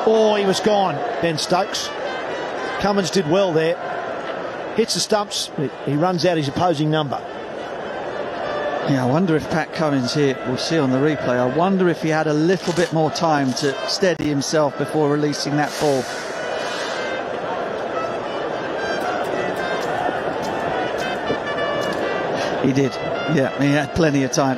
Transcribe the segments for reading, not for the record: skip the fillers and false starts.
Oh, he was gone, Ben Stokes. Cummins did well there. Hits the stumps. He runs out his opposing number. Yeah, I wonder if Pat Cummins here, we'll see on the replay, I wonder if he had a little bit more time to steady himself before releasing that ball. He did. Yeah, he had plenty of time.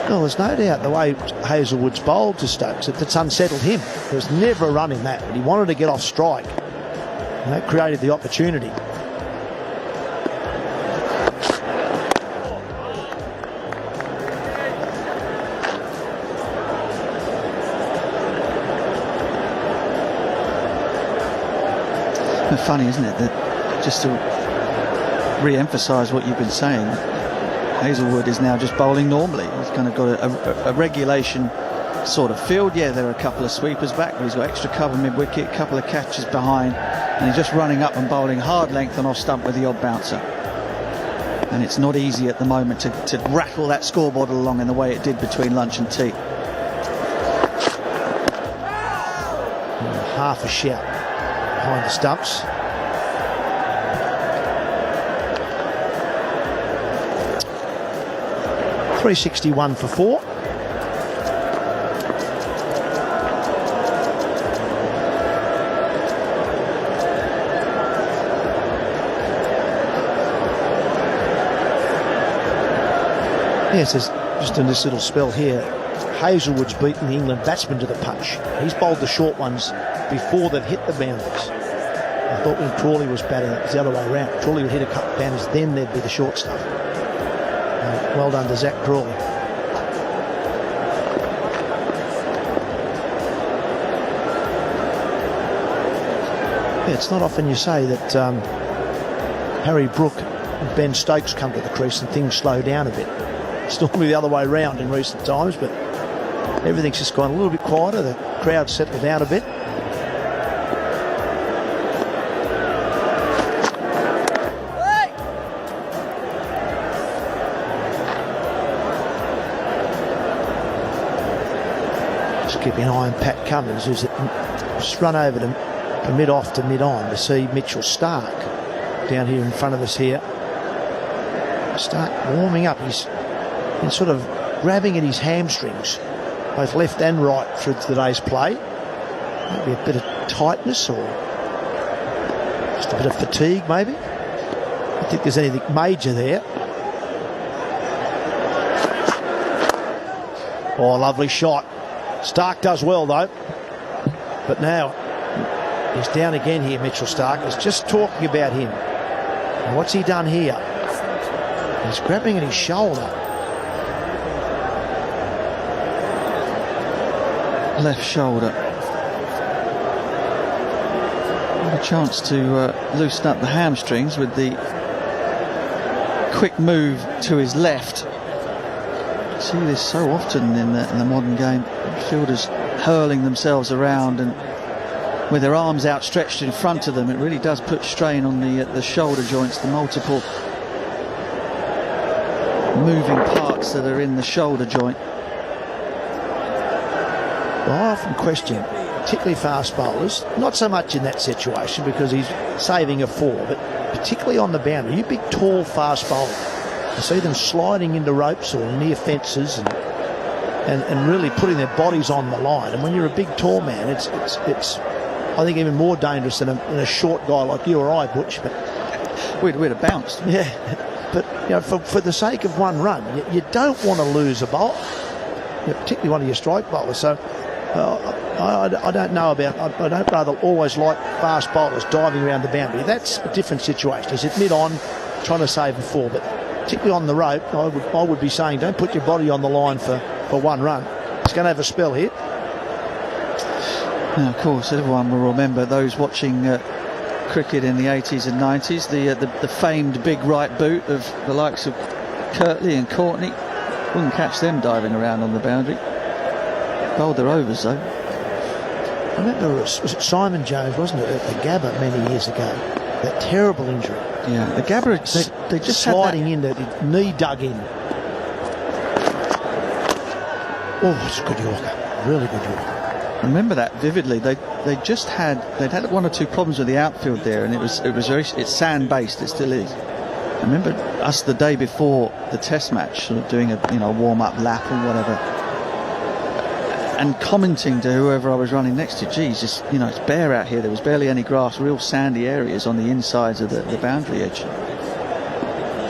Well, there's no doubt the way Hazelwood's bowled to Stokes, that's unsettled him. There was never a run in that, but he wanted to get off strike, and that created the opportunity. Funny, isn't it, that just to re-emphasise what you've been saying, Hazelwood is now just bowling normally. He's kind of got a regulation sort of field. Yeah, there are a couple of sweepers back, but he's got extra cover mid-wicket, a couple of catches behind, and he's just running up and bowling hard length and off stump with the odd bouncer. And it's not easy at the moment to rattle that scoreboard along in the way it did between lunch and tea. Half a shout behind the stumps. .361 for 4. Yes, there's just in this little spell here, Hazelwood's beaten the England batsman to the punch. He's bowled the short ones before they've hit the boundaries. I thought when Crawley was batting, it was the other way around. Crawley would hit a couple of boundaries, then there'd be the short stuff. Well done to Zach Crawley. Yeah, it's not often you say that Harry Brook and Ben Stokes come to the crease and things slow down a bit. It's normally the other way around in recent times, but everything's just gone a little bit quieter. The crowd's settled down a bit. Just keeping an eye on Pat Cummins, who's just run over to mid-off to mid-on to see Mitchell Starc down here in front of us here. Starc warming up. He's been sort of grabbing at his hamstrings, both left and right, through today's play. Maybe a bit of tightness or just a bit of fatigue, maybe. I don't think there's anything major there. Oh, lovely shot. Starc does well, though. But now he's down again here, Mitchell Starc. I was just talking about him. And what's he done here? He's grabbing at his shoulder. Left shoulder. A chance to loosen up the hamstrings with the quick move to his left. You see this so often in the modern game. Fielders hurling themselves around and with their arms outstretched in front of them. It really does put strain on the shoulder joints, the multiple moving parts that are in the shoulder joint. Well, I often question, particularly fast bowlers, not so much in that situation because he's saving a 4, but particularly on the boundary. You big, tall, fast bowler, you see them sliding into ropes or near fences and really putting their bodies on the line. And when you're a big, tall man, it's I think even more dangerous than a short guy like you or I, Butch. But we'd have bounced. Yeah, but you know, for the sake of one run, you don't want to lose a bowler, particularly one of your strike bowlers. So. I don't know about. I don't rather always like fast bowlers diving around the boundary. That's a different situation. He's at mid-on, trying to save a 4, but particularly on the rope, I would be saying don't put your body on the line for one run. He's going to have a spell here. Now, of course, everyone will remember, those watching cricket in the 80s and 90s, the famed big right boot of the likes of Kirtley and Courtney. Wouldn't catch them diving around on the boundary. Bowled their overs, though. I remember was it Simon Jones, wasn't it, at the Gabba many years ago? That terrible injury. Yeah, the Gabba, they just sliding in, the knee dug in. Oh, it's a good Yorker. really good look. I remember that vividly. They'd had one or two problems with the outfield there, and it's sand based. It still is. I remember us the day before the Test match, sort of doing a warm up lap or whatever, and commenting to whoever I was running next to. Geez, just it's bare out here. There was barely any grass. Real sandy areas on the insides of the boundary edge.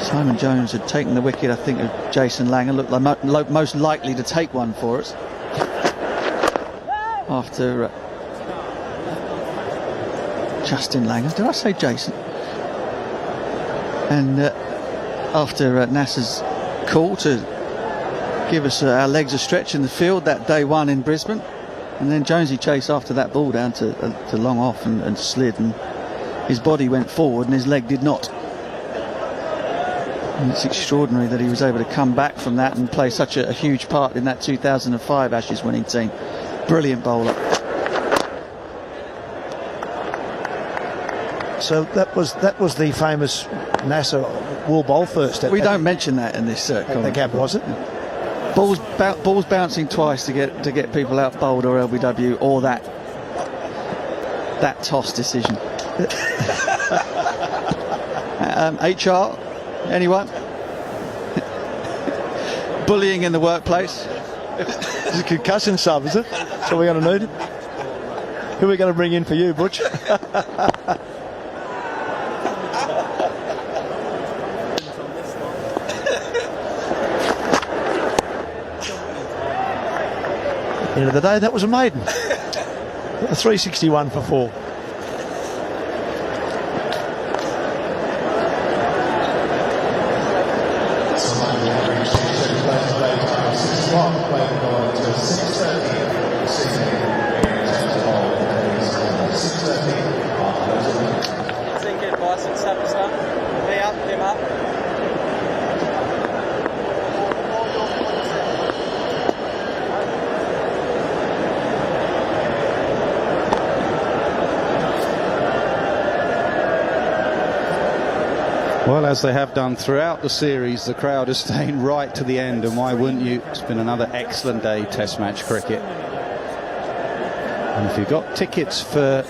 Simon Jones had taken the wicket, I think, of Jason Langer. Looked like most likely to take one for us. After Justin Langer. Did I say Jason? And after Nasser's call to give us our legs a stretch in the field that day one in Brisbane. And then Jonesy chased after that ball down to long off and slid. And his body went forward and his leg did not. And it's extraordinary that he was able to come back from that and play such a huge part in that 2005 Ashes winning team. Brilliant bowler. So that was the famous Nasser will bowl first. We don't mention that in this at the Gab, was it? Balls bouncing twice to get people out bowled or LBW, or that toss decision. HR, anyone? Bullying in the workplace. It's a concussion sub, is it? So we're going to need it. Who are we going to bring in for you, Butch? End of the day, that was a maiden. A 361 for 4. Well, as they have done throughout the series, the crowd is staying right to the end, and why wouldn't you? It's been another excellent day Test match cricket. And if you've got tickets for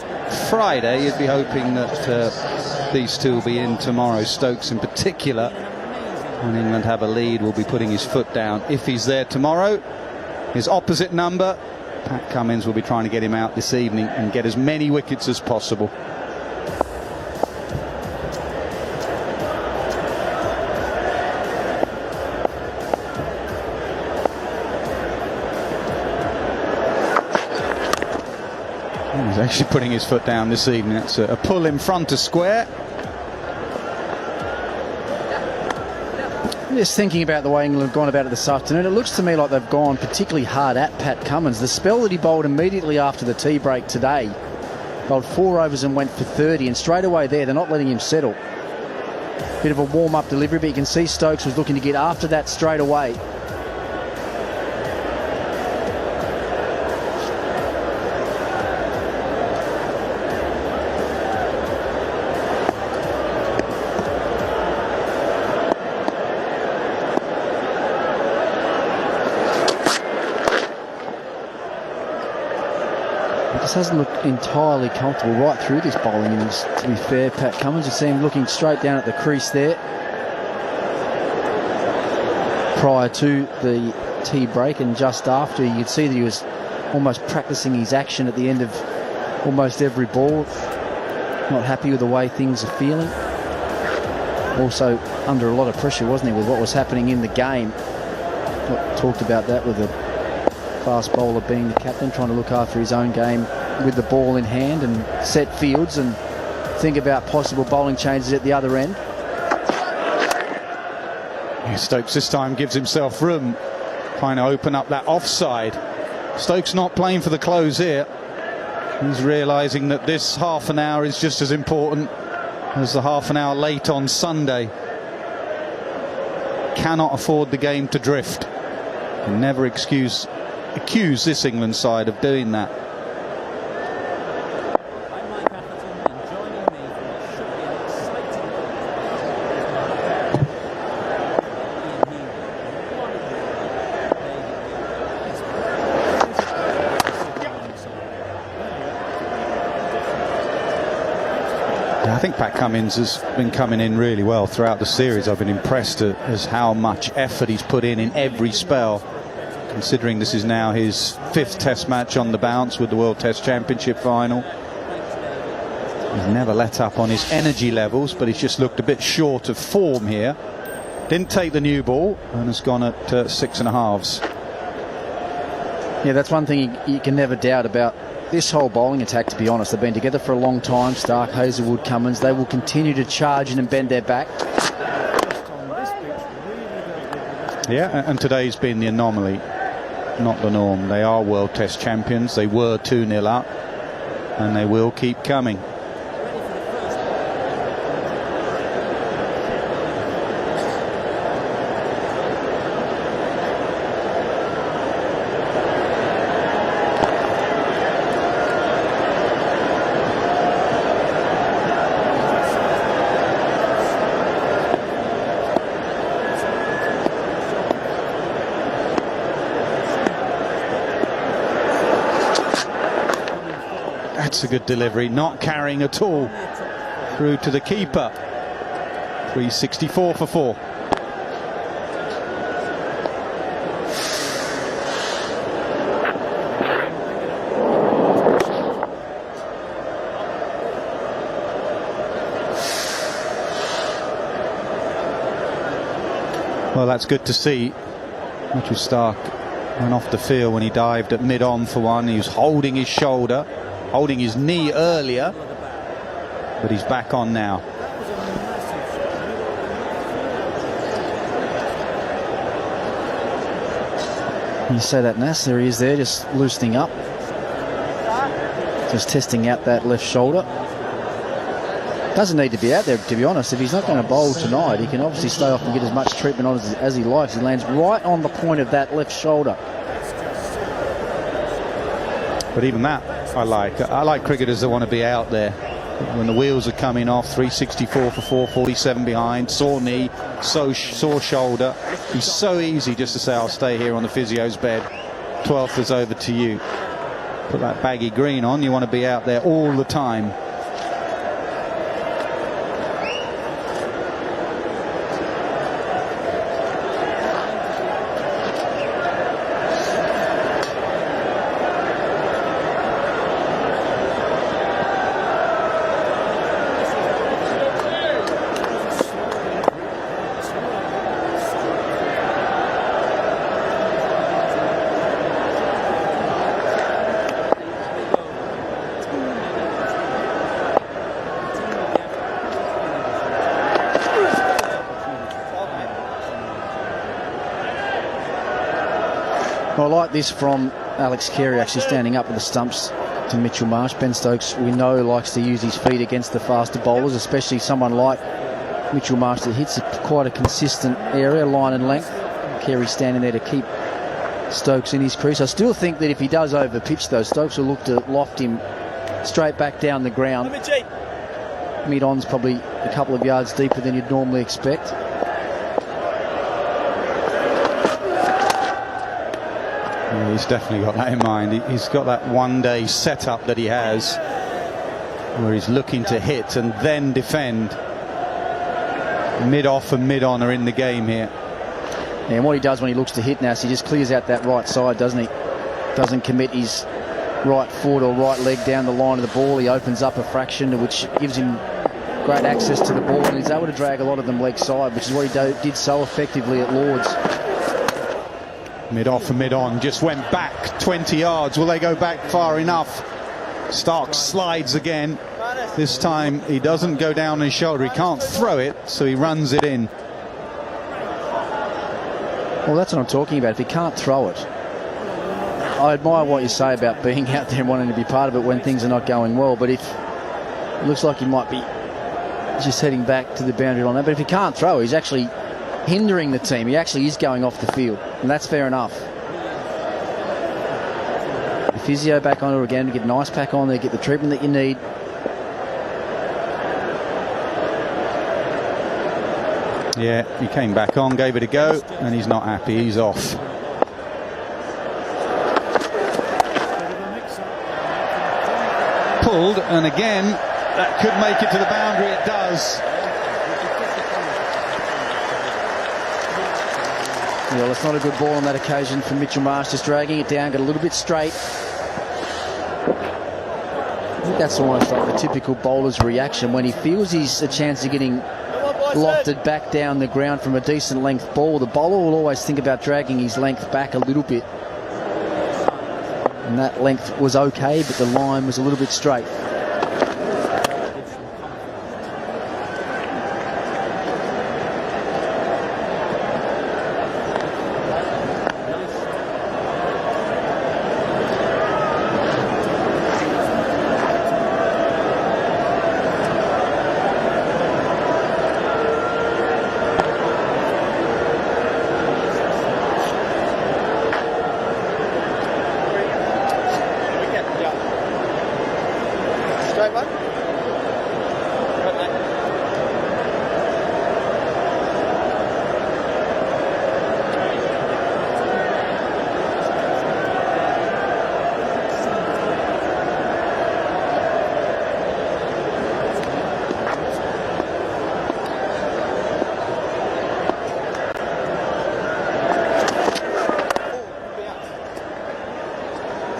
Friday, you'd be hoping that these two will be in tomorrow. Stokes in particular, when England have a lead, will be putting his foot down. If he's there tomorrow, his opposite number, Pat Cummins, will be trying to get him out this evening and get as many wickets as possible. He's actually putting his foot down this evening. It's a pull in front of square. Just thinking about the way England have gone about it this afternoon, it looks to me like they've gone particularly hard at Pat Cummins. The spell that he bowled immediately after the tea break today, bowled 4 overs and went for 30, and straight away there they're not letting him settle. Bit of a warm-up delivery, but you can see Stokes was looking to get after that straight away. Doesn't look entirely comfortable right through this bowling innings, to be fair. Pat Cummins, you see him looking straight down at the crease there. Prior to the tea break and just after, you could see that he was almost practicing his action at the end of almost every ball. Not happy with the way things are feeling. Also under a lot of pressure, wasn't he, with what was happening in the game. Talked about that with the fast bowler being the captain, trying to look after his own game with the ball in hand and set fields and think about possible bowling changes at the other end. Stokes this time gives himself room, trying to open up that offside. Stokes not playing for the close here. He's realising that this half an hour is just as important as the half an hour late on Sunday. Cannot afford the game to drift. And never accuse this England side of doing that. I think Pat Cummins has been coming in really well throughout the series. I've been impressed as how much effort he's put in every spell, considering this is now his 5th Test match on the bounce with the World Test Championship final. He's never let up on his energy levels, but he's just looked a bit short of form here. Didn't take the new ball and has gone at 6.5s. Yeah, that's one thing you can never doubt about this whole bowling attack, to be honest. They've been together for a long time, Stark, Hazlewood, Cummins. They will continue to charge in and bend their back. Yeah, and today's been the anomaly, not the norm. They are World Test champions. They were 2-0 up, and they will keep coming. That's a good delivery, not carrying at all through to the keeper. 364 for 4. Well, that's good to see. Mitchell Starc went off the field when he dived at mid-on for one. He was holding his shoulder, holding his knee earlier, but he's back on now. You say that, Nas, there he is there, just loosening up, just testing out that left shoulder. Doesn't need to be out there, to be honest. If he's not going to bowl tonight, he can obviously stay off and get as much treatment on as he likes. He lands right on the point of that left shoulder. But even that I like cricketers that want to be out there when the wheels are coming off. 364 for 447 behind, sore knee, sore shoulder. He's so easy just to say, I'll stay here on the physio's bed. 12th is over to you. Put that baggy green on. You want to be out there all the time. I like this from Alex Carey, actually standing up with the stumps to Mitchell Marsh. Ben Stokes, we know, likes to use his feet against the faster bowlers, especially someone like Mitchell Marsh that hits quite a consistent area, line and length. Carey standing there to keep Stokes in his crease. I still think that if he does overpitch, though, Stokes will look to loft him straight back down the ground. Mid-on's probably a couple of yards deeper than you'd normally expect. Yeah, he's definitely got that in mind. He's got that one-day setup that he has where he's looking to hit and then defend. Mid-off and mid-on are in the game here. Yeah, and what he does when he looks to hit now is he just clears out that right side, doesn't he? Doesn't commit his right foot or right leg down the line of the ball. He opens up a fraction, which gives him great access to the ball, and he's able to drag a lot of them leg side, which is what he did so effectively at Lords. Mid-off and mid-on, just went back 20 yards. Will they go back far enough? Stark slides again. This time he doesn't go down his shoulder. He can't throw it, so he runs it in. Well, that's what I'm talking about. If he can't throw it, I admire what you say about being out there and wanting to be part of it when things are not going well, but if it looks like he might be just heading back to the boundary line, but if he can't throw, he's actually hindering the team. He actually is going off the field, and that's fair enough. The physio back on it again to get an ice pack on there, get the treatment that you need. Yeah, he came back on, gave it a go, and he's not happy. He's off. Pulled, and again That could make it to the boundary. It does. Well, it's not a good ball on that occasion for Mitchell Marsh, just dragging it down, got a little bit straight. I think that's almost like the typical bowler's reaction when he feels he's a chance of getting lofted back down the ground from a decent length ball. The bowler will always think about dragging his length back a little bit. And that length was okay, but the line was a little bit straight.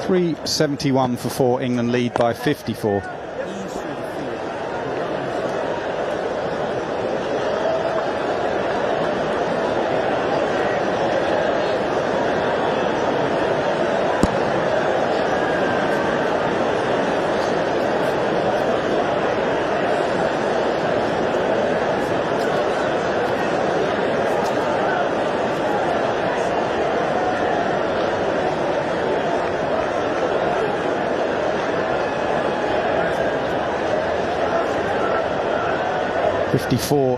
.371 for 4. England lead by 54.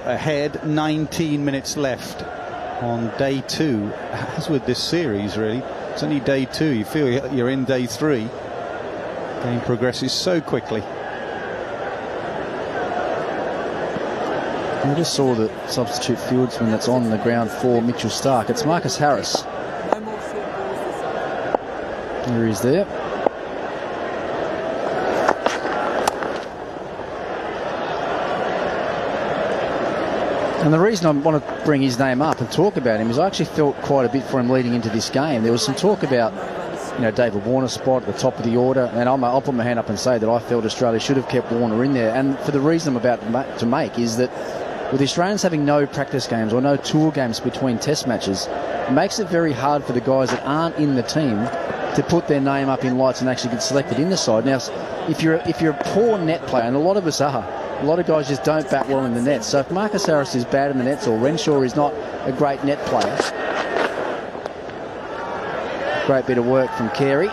Ahead, 19 minutes left on day 2. As with this series, really, it's only day 2. You feel you're in day 3. Game progresses so quickly. I just saw the substitute fieldsman that's on the ground for Mitchell Starc. It's Marcus Harris. There he is there. And the reason I want to bring his name up and talk about him is I actually felt quite a bit for him leading into this game. There was some talk about, you know, David Warner's spot at the top of the order, and I'll put my hand up and say that I felt Australia should have kept Warner in there. And for the reason I'm about to make is that with the Australians having no practice games or no tour games between test matches, it makes it very hard for the guys that aren't in the team to put their name up in lights and actually get selected in the side. Now, if you're a poor net player, and a lot of us are, a lot of guys just don't bat well in the nets. So if Marcus Harris is bad in the nets or Renshaw is not a great net player, great bit of work from Carey. A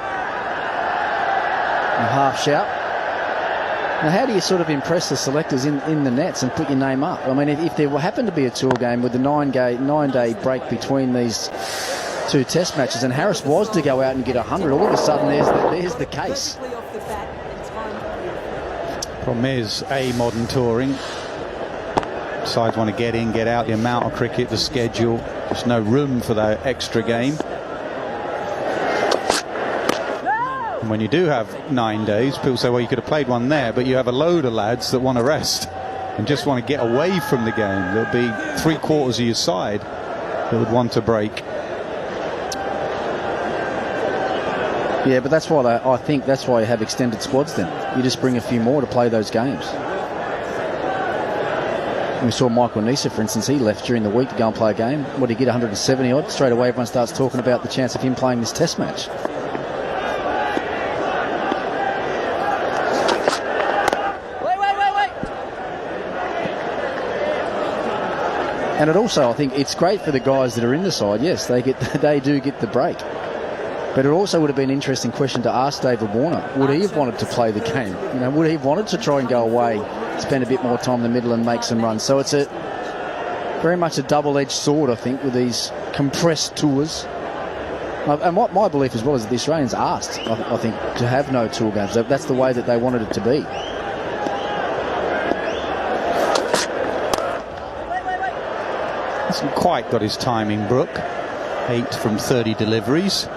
half shout. Now, how do you sort of impress the selectors in the nets and put your name up? I mean, if there happened to be a tour game with the 9-day break between these two test matches and Harris was to go out and get 100, all of a sudden there's the case. Problem is, modern touring. Sides want to get in, get out, the amount of cricket, the schedule. There's no room for that extra game. And when you do have 9 days, people say, well, you could have played one there, but you have a load of lads that want to rest and just want to get away from the game. There'll be 3/4 of your side that would want to break. Yeah, but that's why I think that's why you have extended squads then. You just bring a few more to play those games. We saw Michael Neser, for instance, he left during the week to go and play a game. What did he get, 170 odd? Straight away everyone starts talking about the chance of him playing this test match. And it also, I think, it's great for the guys that are in the side. Yes, they do get the break. But it also would have been an interesting question to ask David Warner. Would he have wanted to play the game? You know, would he have wanted to try and go away, spend a bit more time in the middle and make some runs? So it's very much a double-edged sword, I think, with these compressed tours. And what my belief as well is that the Australians asked, I think, to have no tour games. That's the way that they wanted it to be. Hasn't quite got his timing, Brooke. 8 from 30 deliveries.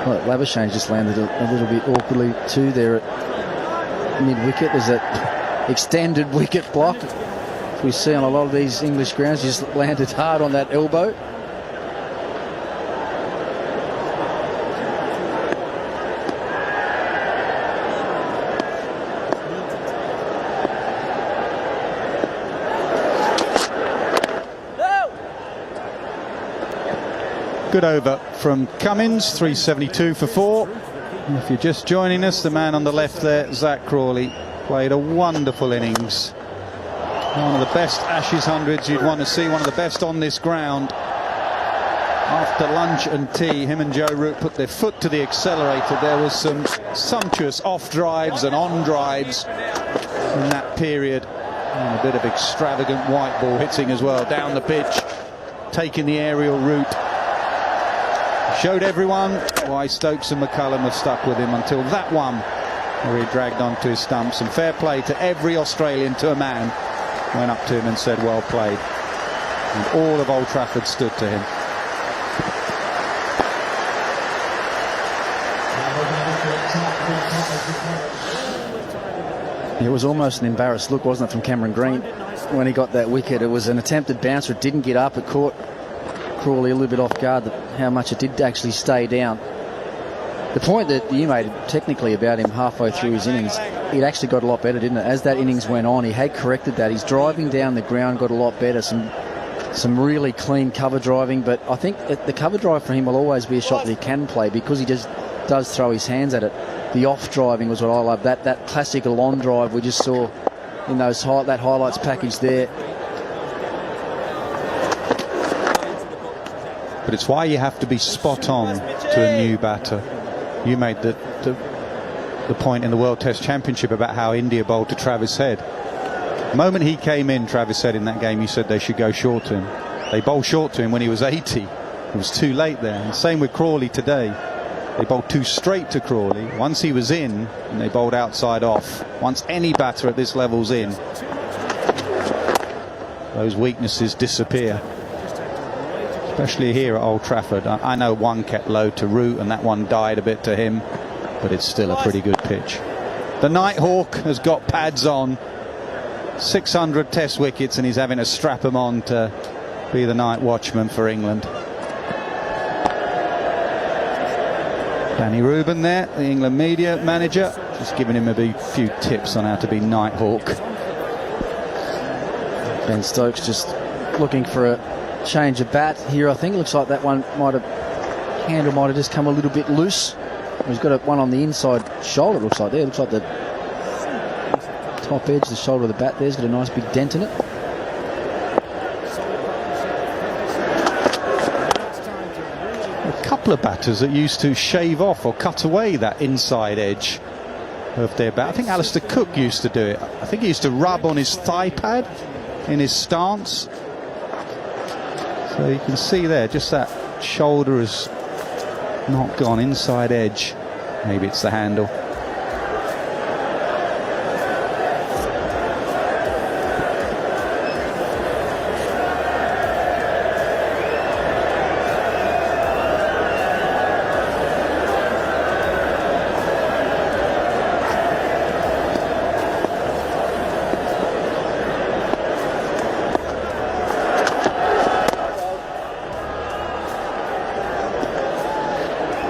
Well, Labuschagne just landed a little bit awkwardly too there at mid-wicket. There's that extended wicket block we see on a lot of these English grounds. Just landed hard on that elbow. Good over from Cummins, 372 for 4. And if you're just joining us, the man on the left there, Zach Crawley, played a wonderful innings. One of the best Ashes hundreds you'd want to see, one of the best on this ground. After lunch and tea, him and Joe Root put their foot to the accelerator. There was some sumptuous off drives and on drives in that period. And a bit of extravagant white ball hitting as well down the pitch, taking the aerial route. Showed everyone why Stokes and McCullum have stuck with him until that one where he dragged onto his stumps. And fair play to every Australian, to a man, went up to him and said well played. And all of Old Trafford stood to him. It was almost an embarrassed look, wasn't it, from Cameron Green when he got that wicket. It was an attempted bouncer. It didn't get up. It caught Crawley a little bit off guard, how much it did actually stay down. The point that you made technically about him halfway through his innings, it actually got a lot better, didn't it? As that innings went on, he had corrected that. His driving down the ground got a lot better. Some really clean cover driving, but I think the cover drive for him will always be a shot that he can play because he just does throw his hands at it. The off driving was what I love. That classical on drive we just saw in those that highlights package there. But it's why you have to be spot on to a new batter. You made the point in the World Test Championship about how India bowled to Travis Head. The moment he came in, Travis Head, in that game, you said they should go short to him. They bowled short to him when he was 80. It was too late there. And same with Crawley today. They bowled too straight to Crawley. Once he was in, and they bowled outside off. Once any batter at this level's in, those weaknesses disappear. Especially here at Old Trafford. I know one kept low to Root and that one died a bit to him, but it's still a pretty good pitch. The Nighthawk has got pads on, 600 test wickets, and he's having to strap them on to be the night watchman for England. Danny Rubin there, the England media manager, just giving him a few tips on how to be Nighthawk. Ben Stokes just looking for a change of bat here. I think it looks like that one handle might have just come a little bit loose. He's got one on the inside shoulder, it looks like there. It looks like the top edge, the shoulder of the bat there's got a nice big dent in it. A couple of batters that used to shave off or cut away that inside edge of their bat. I think Alistair Cook used to do it. I think he used to rub on his thigh pad in his stance. So you can see there, just that shoulder has not gone inside edge. Maybe it's the handle.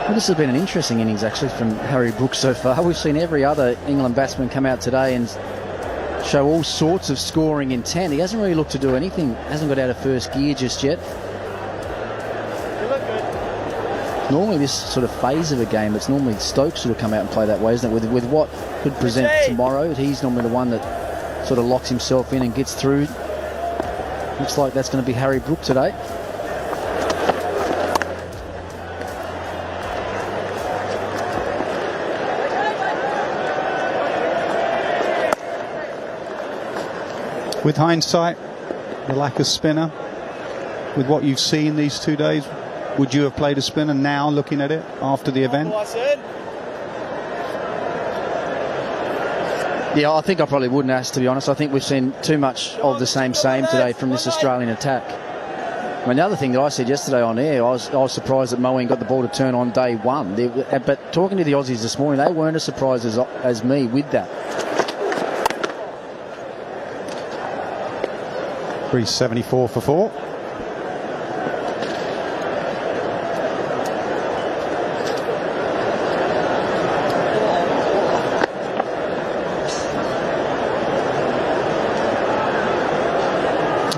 Well, this has been an interesting innings actually from Harry Brooks so far. We've seen every other England batsman come out today and show all sorts of scoring intent. He hasn't really looked to do anything, hasn't got out of first gear just yet. Normally this sort of phase of a game, it's normally Stokes who will come out and play that way, isn't it? With what could present tomorrow, he's normally the one that sort of locks himself in and gets through. Looks like that's going to be Harry Brook today. With hindsight, the lack of spinner, with what you've seen these 2 days, would you have played a spinner now, looking at it after the event? Yeah, I think I probably wouldn't, Ash, to be honest. I think we've seen too much of the same today from this Australian attack. I mean, the other thing that I said yesterday on air, I was surprised that Moeen got the ball to turn on day one. But talking to the Aussies this morning, they weren't as surprised as me with that. 374 for 4.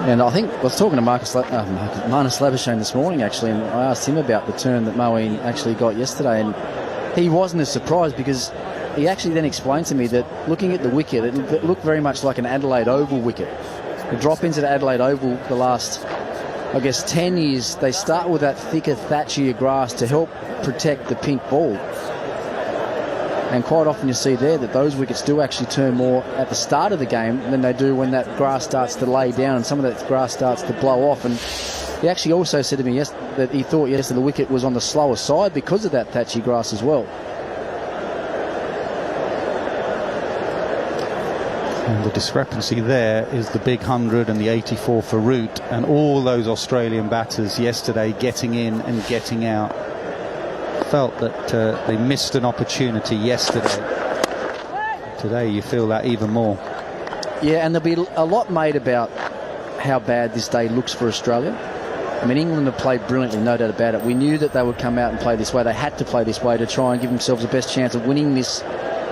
And I think I was talking to Marnus Labuschagne this morning, actually, and I asked him about the turn that Moeen actually got yesterday, and he wasn't as surprised because he actually then explained to me that looking at the wicket, it looked very much like an Adelaide Oval wicket. The drop-ins at Adelaide Oval the last, I guess, 10 years, they start with that thicker Thatchia grass to help protect the pink ball. And quite often you see there that those wickets do actually turn more at the start of the game than they do when that grass starts to lay down and some of that grass starts to blow off. And he actually also said to me that he thought yesterday the wicket was on the slower side because of that thatchy grass as well. And the discrepancy there is the big 100 and the 84 for Root, and all those Australian batters yesterday getting in and getting out. Felt that they missed an opportunity yesterday. Today you feel that even more. Yeah, and there'll be a lot made about how bad this day looks for Australia. I mean, England have played brilliantly, no doubt about it. We knew that they would come out and play this way. They had to play this way to try and give themselves the best chance of winning this,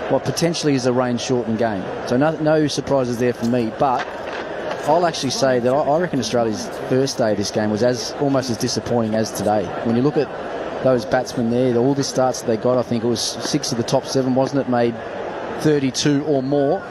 what potentially is a rain-shortened game. So no surprises there for me, but I'll actually say that I reckon Australia's first day of this game was almost as disappointing as today. When you look at those batsmen there, all the starts that they got, I think it was 6 of the top 7, wasn't it, made 32 or more.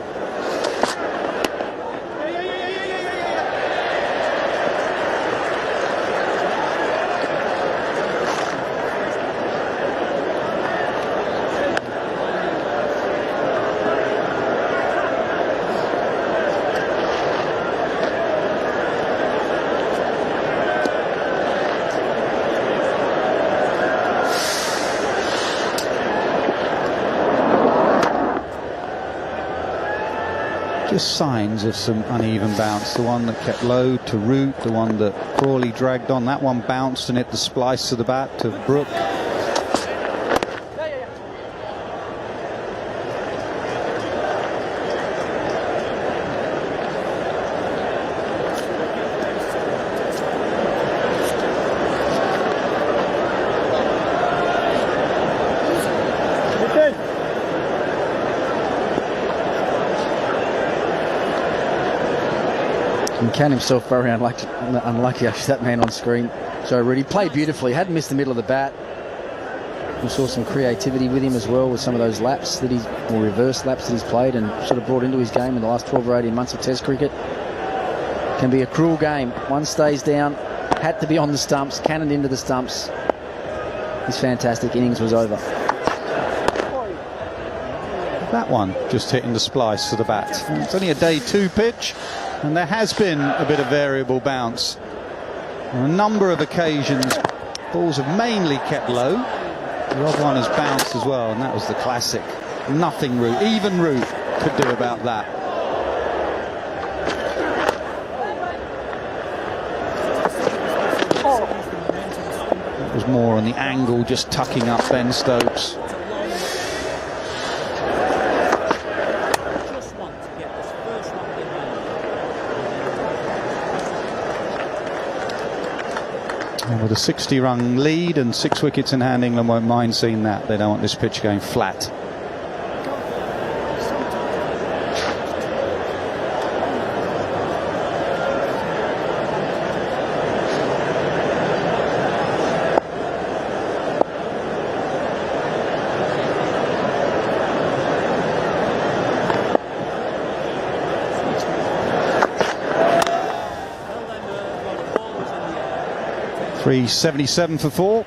Just signs of some uneven bounce. The one that kept low to Root, the one that Crawley dragged on, that one bounced and hit the splice of the bat to Brook. And Can himself very unlucky actually, that man on screen. Joe Root, he played beautifully, hadn't missed the middle of the bat. We saw some creativity with him as well with some of those laps that or reverse laps that he's played and sort of brought into his game in the last 12 or 18 months of Test cricket. Can be a cruel game. One stays down, had to be on the stumps, cannoned into the stumps. His fantastic innings was over. That one just hitting the splice of the bat. It's only a day 2 pitch, and there has been a bit of variable bounce. On a number of occasions, balls have mainly kept low. The odd one has bounced as well, and that was the classic. Nothing Root, even Root could do about that. It was more on the angle, just tucking up Ben Stokes. With a 60-run lead and 6 wickets in hand, England won't mind seeing that. They don't want this pitch going flat. .377 for 4.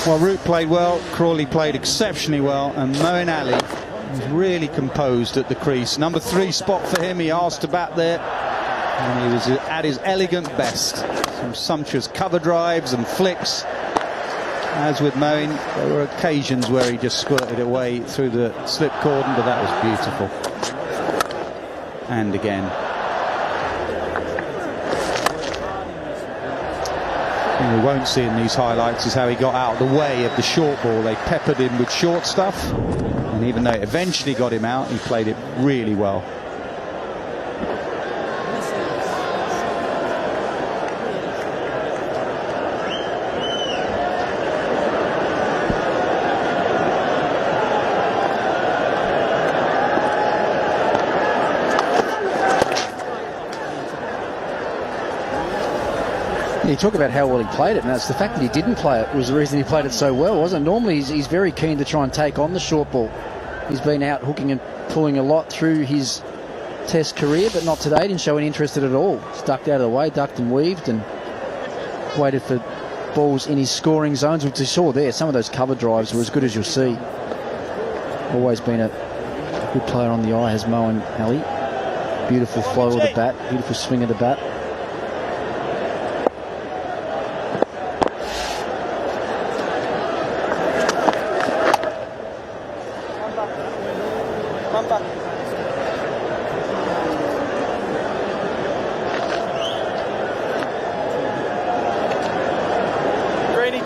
Well, Root played well, Crawley played exceptionally well, and Moeen Ali was really composed at the crease. Number 3 spot for him. He asked to bat there, and he was at his elegant best. Some sumptuous cover drives and flicks. As with Moeen, there were occasions where he just squirted away through the slip cordon, but that was beautiful. And again. What we won't see in these highlights is how he got out of the way of the short ball. They peppered him with short stuff, and even though it eventually got him out, he played it really well. You talk about how well he played it, and that's the fact that he didn't play it was the reason he played it so well, wasn't it? Normally he's very keen to try and take on the short ball. He's been out hooking and pulling a lot through his Test career, but not today. Didn't show any interest at all. Ducked out of the way, ducked and weaved, and waited for balls in his scoring zones, which you saw there. Some of those cover drives were as good as you'll see. Always been a good player on the eye, has Moeen Ali. Beautiful flow of the bat, beautiful swing of the bat.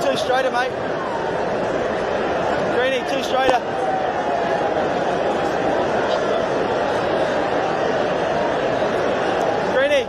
Two straighter, mate. Greenie, two straighter. Greenie.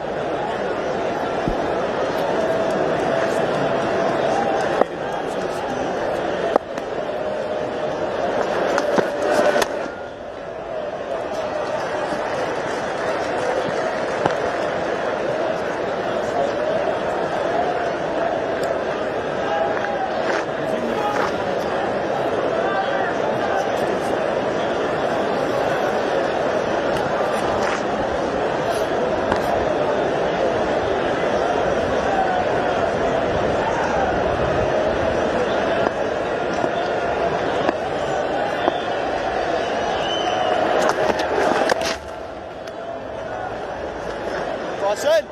Bryson.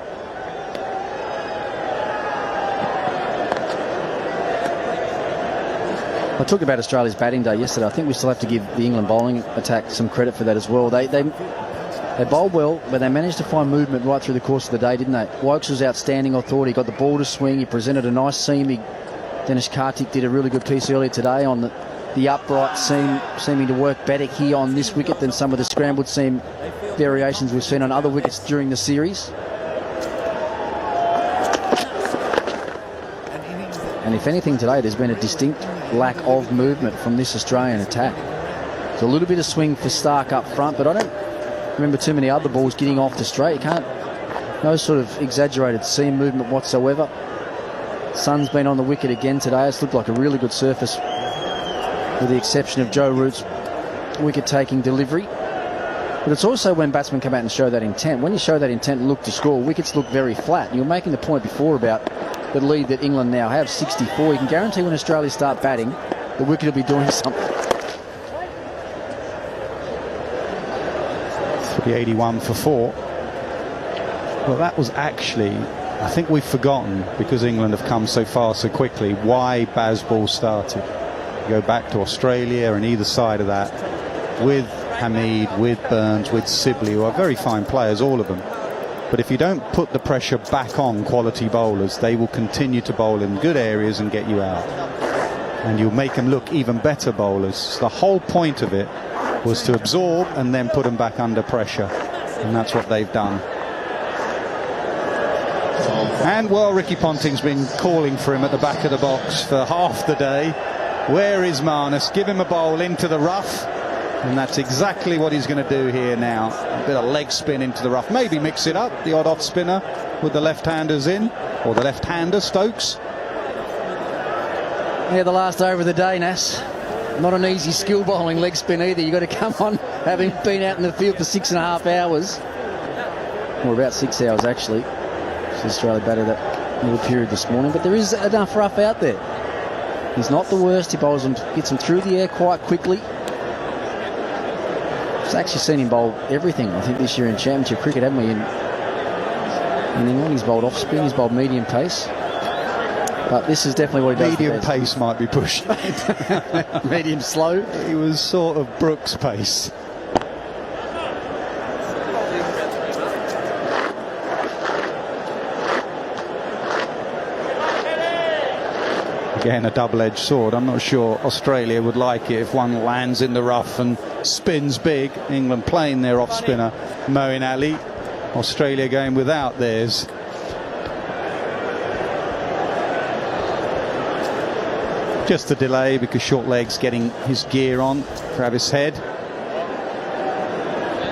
I talked about Australia's batting day yesterday. I think we still have to give the England bowling attack some credit for that as well. They bowled well, but they managed to find movement right through the course of the day, didn't they? Wokes was outstanding, I thought. He got the ball to swing. He presented a nice seam. Dennis Kartik did a really good piece earlier today on the upright seam, seeming to work better here on this wicket than some of the scrambled seam variations we've seen on other wickets during the series. And if anything today, there's been a distinct lack of movement from this Australian attack. There's a little bit of swing for Stark up front, but I don't remember too many other balls getting off to straight. You can't, no sort of exaggerated seam movement whatsoever. Sun's been on the wicket again today. It's looked like a really good surface, with the exception of Joe Root's wicket-taking delivery. But it's also when batsmen come out and show that intent. When you show that intent and look to score, wickets look very flat. You were making the point before about the lead that England now have, 64. You can guarantee when Australia start batting, the wicket will be doing something. 381 for 4. Well, that was actually, I think we've forgotten, because England have come so far so quickly, why Bazball started. You go back to Australia and either side of that, with Hamid, with Burns, with Sibley, who are very fine players, all of them. But if you don't put the pressure back on quality bowlers, they will continue to bowl in good areas and get you out. And you'll make them look even better bowlers. So the whole point of it was to absorb and then put them back under pressure. And that's what they've done. And, well, Ricky Ponting's been calling for him at the back of the box for half the day. Where is Marnus? Give him a bowl into the rough. And that's exactly what he's going to do here now. A bit of leg spin into the rough. Maybe mix it up, the odd off spinner with the left-handers in, or the left-hander, Stokes. Yeah, the last over of the day, Nas. Not an easy skill bowling leg spin either. You've got to come on having been out in the field for 6.5 hours. Or about 6 hours, actually. Australia batted that little period this morning. But there is enough rough out there. He's not the worst. He bowls them, gets them through the air quite quickly. I've actually seen him bowl everything, I think, this year in Championship cricket, haven't we? In England, he's bowled off spin, he's bowled medium pace. But this is definitely what he does. Medium pace might be pushing. Medium slow. He was sort of Brooks pace. Again, a double-edged sword. I'm not sure Australia would like it if one lands in the rough and spins big. England playing their off-spinner, Moeen Ali. Australia going without theirs. Just a delay because short leg's getting his gear on. Travis Head.